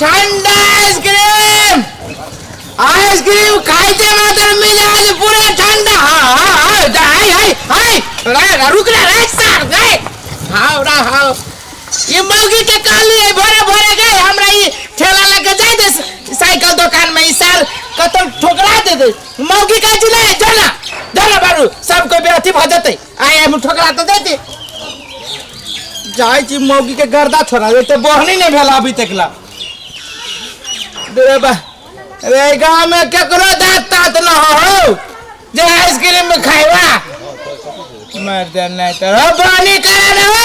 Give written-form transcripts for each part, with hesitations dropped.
ठंडा आइसक्रीम खाते मात्र मिजाज पूरा ठंडा। रुक रे सर गए। हाँ ये मौगी के काली है भरे भरे गए हमरा ये ठेला लेके जाए दे साइकिल दुकान में इस साल कतो ठोकरा दे दे मौगी का जिला चला चला बारू सब कोई बेअथी भ जते आए हम ठोकरा तो देते जाय छी मौगी के गर्दा छोड़ा ये तो बहनी नहीं भेला अभी तक ला रे गांव में केकरो दांत तात न हो जे आइसक्रीम में खाएवा मर दे नहीं तो बहनी करे न हो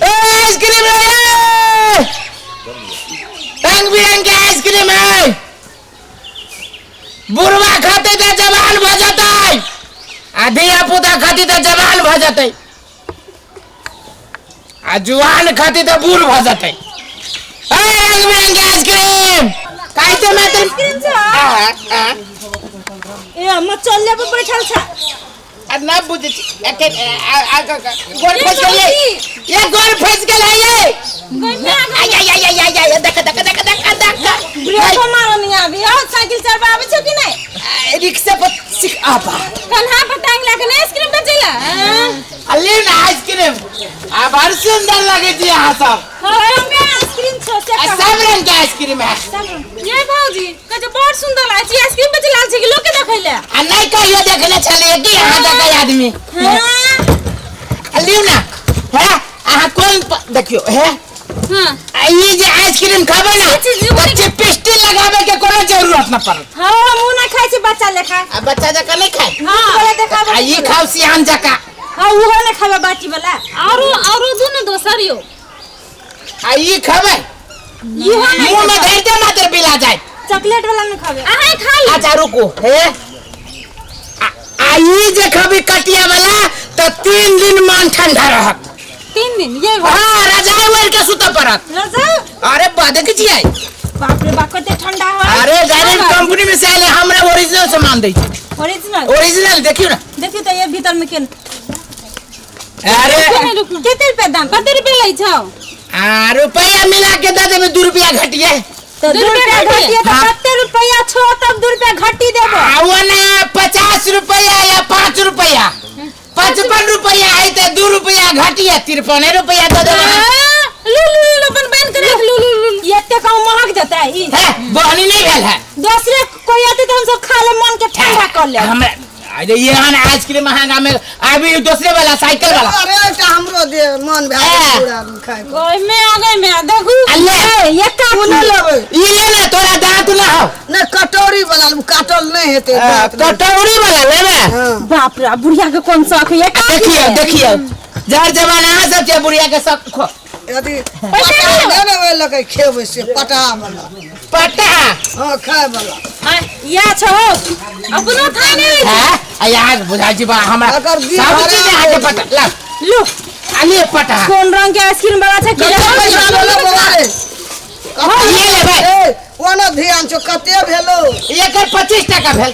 आइसक्रीम है रंग बिरंगे आइसक्रीम है बुढ़वा खाते तो जवान भ जते आधिया पुता खाती तो जवान भ जते आ जुआन खाती तो बूढ़ भ जते रंग बिरंगे आइसक्रीम खाइते मात्र ए हम चलले पे बैठल छ ना बुझे गोल फंस गए ये गोल फंस गए ये देख ब्रेक मारो नहीं आबी और साइकिल चलबा आबे छ कि नहीं रिक्शा पर सिख आबा कन्हा पर टांग लाके ना आइसक्रीम बेचेला अल्ले ना आइसक्रीम आ बड़ सुंदर लगे जी यहां सब रंग के आइसक्रीम छ से सब रंग के आइसक्रीम है ये भौजी कजे बड़ सुंदर लागे छी आइसक्रीम बेचला छ कि लोग के देखैले आ नहीं कहियो देखले छले कि यहां तक आदमी अल्ले ना है आ कौन देखियो है हां ये जे आइसक्रीम खाबे ना बच्चे पेस्टी लगावे के कोनो जरूरत न पड़त हां हम ना खाइ छी बच्चा लेखा आ बच्चा जका नहीं खाए हां बोले देखाबो आ ये खाओ सियान जका हां वो ना खाबे बाटी वाला औरो दुनो दोसर यो आ ये खाबे ये हो नहीं मुंह में धरते मात्र पिला जाए चॉकलेट वाला में खाबे आहा खा ले अच्छा रुको है आ ये जे खाबे कटिया वाला तो 3 दिन मन ठंडा रहत 3 दिन ये हां रजाई ओढ़ के सुत परत रजा अरे बात के छिए बाप रे बाप कते ठंडा हो अरे डायरेक्ट कंपनी में से आले हमरा ओरिजिनल सामान दै छी ओरिजिनल देखियो ना देखियो तो ये भीतर में केन अरे कते रुपया दाम कते रुपया लै छौ आ रुपया मिला के दे देबे 2 रुपया घटिए तो 2 रुपया घटिए तो कते रुपया छो तब 2 रुपया घटी देबो वो ना 50 रुपया या 5 रुपया 55 रुपया है तो 2 रुपया घटिए 53 रुपया दे देबे लू अपन बंद कर लू ये ते कम महक देता है बहनी नहीं भेल है दूसरे कोई आते तो हम सब खा ले मन के ठंडा कर ले हमरा अरे ये हन आइसक्रीम महंगा में अभी दूसरे वाला साइकिल वाला अरे त हमरो दे मन भए पूरा खाए ओय में आ गए मैं देखू अल्ले ये का न लेबे ये ना तोरा दांत ना हो न कटोरी वाला काटल नहीं हेते कटोरी वाला लेबे बाप रे बुढ़िया के कौन शौक है ये देखियो जहर जमाना सब के बुढ़िया के सब खो यदि पटा देबे वे लगे खेबे से पटा वाला पटा हां खाए वाला या छो अपनो खाने है यार बुझा जी बा हमरा सब चीज आके पटा लो खाली पटा कौन रंग के आइसक्रीम वाला छै पैसा बोलो बोले ये ले कोना ध्यान छ कते भेलो एकर 25 टका भेल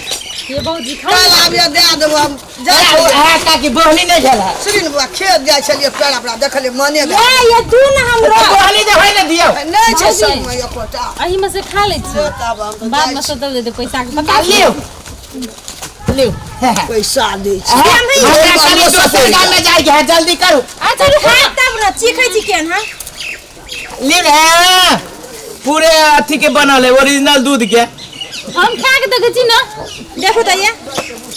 ये भौजी खा काल आबिया दे देबो हम है काकी बहनी नहीं भेल है श्रीन बुआ खेत जाय छलिए पेड़ अपना देखले मने दे ये तू ना हमरो बहनी जे होय न दियो नहीं छै सब में एकोटा अही में से खा ले छी तब हम बाद में तो दे दे पैसा के बता लियो लियो पैसा दे छी हमरा में जाय है जल्दी करो अच्छा खा तब ना चीखै छी केन हां ले रे पूरे अथी के बनल है ओरिजिनल दूध के हम खा के देखे छी ना देखो त ये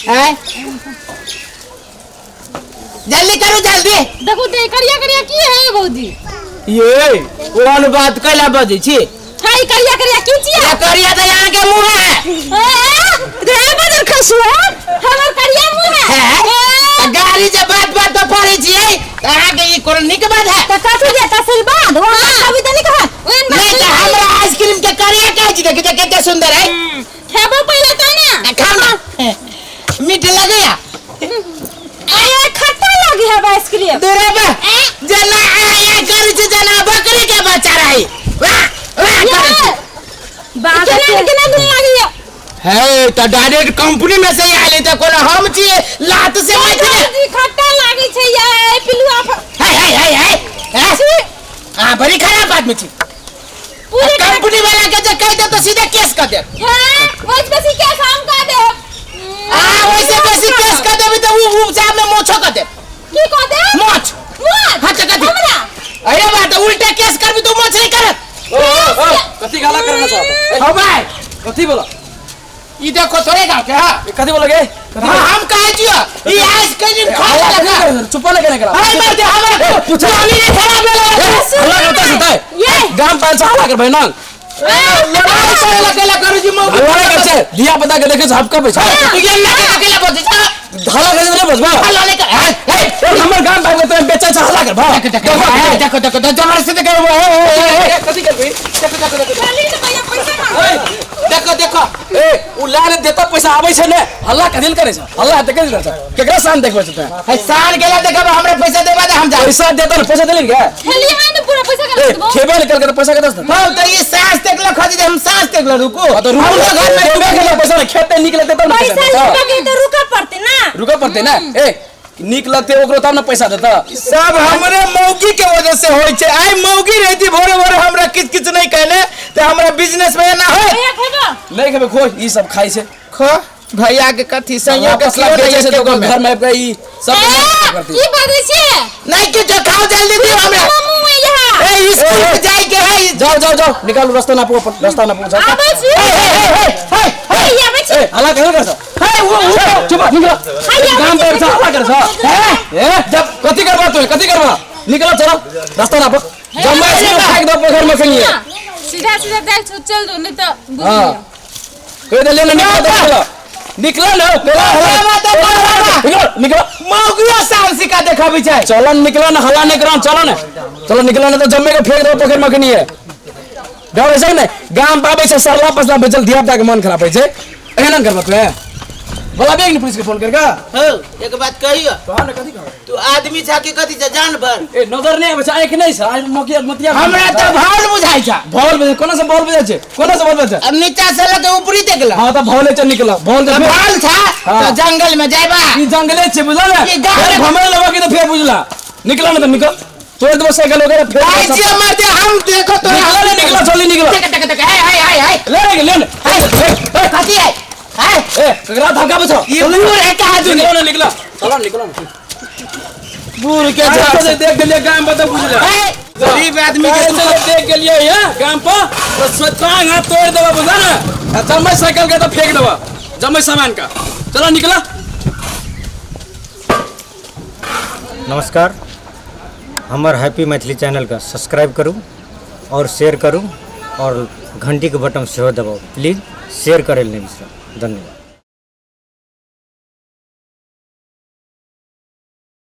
हैं जल्दी करो जल्दी देखो ते करिया करिया की है भौजी ये कोन बात कैला बजे छी हाय करिया करिया की छी ये करिया तो यहाँ के मुंह है ड्राइवर खसु हमर करिया मुंह है गाड़ी जे बात बात तो पड़े छी कहां के ये कोन निक बात है त काटू दे तसल बाद वहां कभी त नहीं कहा नहीं तो हमरा आइसक्रीम के करिया कह छी देख कितना सुंदर है खेबो पहले तो ना खाना मीठ लगेया अरे खट्टा लगी है आइसक्रीम दूरे पे जना आया करी छी जना बकरी के बच्चा रही वाह वाह बात कितना दिन लगी है तो डायरेक्ट कंपनी में से आले तो कोनो हम छी लात से मत जी खट्टा लागी छै ये पिलुआ है हां बड़ी खराब बात में छी कर दे वैसे बेसी केस हम का दे वैसे बेसी केस कर देबी तो उ साहब में मोछो कर दे की को दे मोछ मोछ हां कथी हमरा अरे बात उल्टा केस करबी तो मोछ नहीं करत ओ कथी गाला करना चाहता हो भाई कथी बोला ई देखो तोरे गांव के हां कथी बोलोगे हां हम कहे जियो ई आज के दिन खा लगा चुप लगे नहीं करा अरे मार दे हमरा पूछो पानी नहीं खराब लगा हल्ला करता सीता ये गांव पांच हल्ला कर भाई ना लड़ाई से लगा करू जी मौका हल्ला कर से दिया पता के देखे सबका पैसा तू ये ना अकेला बोल दे हल्ला कर नहीं बसबा हल्ला नहीं कर और हमर गांव भाई तो बेचा छ हल्ला कर भा देखो देखो तो जबर से देखो कथी करबी खाली तो भैया पैसा मांग देखो देखो ए उ लाने देता पैसा आबै छै ने हल्ला कदिल करे छ हल्ला त कदिल छ केकरा सान देखबै छ है साल गेला देखब हमरा पैसा देबा दे हम जा पैसा देता न पैसा देलिन क्या खाली है ना पूरा पैसा ए का खेबे निकल के पैसा के दस हां तो ये सांस तक ला खदी हम सांस तक ला रुको तो रुको घर में खेबे के पैसा खेते निकलते तब न पैसा रुका के तो रुका पड़ते ना रुका पड़ते ना ए निक लगते ओकरो तब न पैसा देता सब हमरे मौगी के वजह से होय छै आई मौगी रहती भोरे भोरे हमरा किछ किछ नहीं कहले तो हमरा बिजनेस में ना होय भैया खेबो नहीं खेबे खो ई सब खाई छै खो भैया के कथी संयोग के कसला बेचे से तो घर में ई सब करती की बात छै नहीं कि जो खाओ जल्दी दियो हमरा मामू में यहाँ ए स्कूल जाई के है जाओ निकालो रास्ता ना पो रास्ता ना पो आबै छी भैया आबै छी हल्ला कर छ है वो चुप निकल गांव पे छ हल्ला कर छ ए जब कथी करबा तू कथी करबा निकलो चलो रास्ता ना पो जम्मा से फेंक दो पोखर में कहीं सीधा सीधा देख चल दो नहीं तो बुझ हां लिया कह दे लेने निकलो ना पहला निकलो मौगिया सांस का देखा भी छै चलो निकलो ना हल्ला नहीं करो चलो निकलो ना तो जम्मे के फेंक दो पोखर में कहीं है डर ऐसा नहीं गांव पाबे से सरला पसला बेचल धिया पुता के मन खराब है छै एहन करबा तू बोला बेग ने पुलिस के फोन करके हो एक बात कहियो कहां ना कथी कह तू आदमी छा के कथी छ जानवर ए नजर नहीं आवे छै आंख नहीं छै मोकिया मतिया हमरा तो भाल बुझाई छ भौल बजे कोना से भौल बजे छै कोना से भौल बजे अब नीचा से लगे ऊपरी देखला हां तो भौले च निकला भौल दे भाल था तो जंगल में जाइबा ई जंगले छै बुझला ना ई गाँव में- घमरे लगा के तो फेर बुझला निकला ना तो निकल तोड़ दो साइकिल वगैरह फेर आई जी मर दे हम देखो तो निकला निकला जल्दी निकला टक टक हाय ले कथी है हाय ए ककरा धक्का बचो ये बूढ़ है कहां तू निकलो ना निकला चलो निकलो बूढ़ के से देख के लिए काम बता बुझला गरीब आदमी के के से देख के लिए ये काम पर तो स्वतांग हाथ तोड़ देबा बुझला ना जम्मे साइकिल के तो फेंक देबा जम्मे सामान का चलो निकला नमस्कार हमार हैप्पी मैथिली चैनल का सब्सक्राइब करूँ और शेयर करूँ और घंटी के बटन सेहो दबाओ प्लीज़ शेयर करे नहीं बिसरा धन्यवाद।